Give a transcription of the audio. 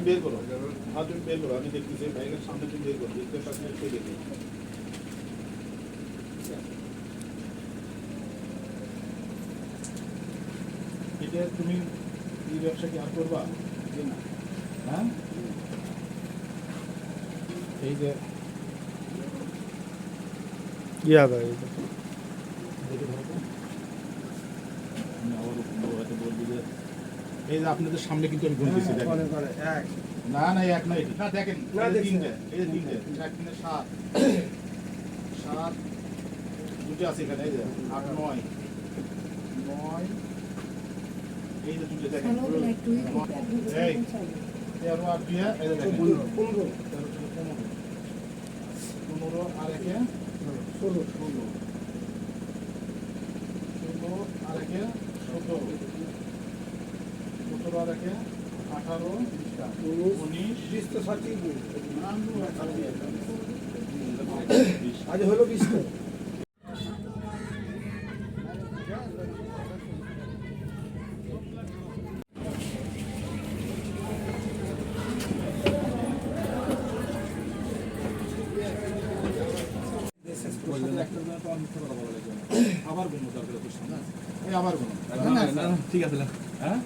বের করো, হাত তুমি বের করো, আমি দেখতেছি ভাইয়ের সামনে তুমি বের করো, দেখতে পাচ্ছি একটু দেখো। এটা তুমি এই ব্যবসা কি আর করবা? হ্যাঁ, এই যে याद आएगा দেখে ধরো তো। আমি আবার হয়তো বলবি যে এই যে আপনাদের সামনে কিন্তু আমি গুনতেছি, দেখেন না না এক না এটা না, দেখেন তিনটে, এই যে তিনটে, এক তিনে 7 7 দুটো আছে এখানে, এই যে 8 9 9, এই যে দুটো দেখেন, এই 13 আর 2 এই যে দেখেন 15 আর একে 16 আর একে 17 আর একে 18 19 20 তো সঠিক আজ হলো 20 তো আবার গুণ দরকার, আবার গুণ, ঠিক আছে হ্যাঁ।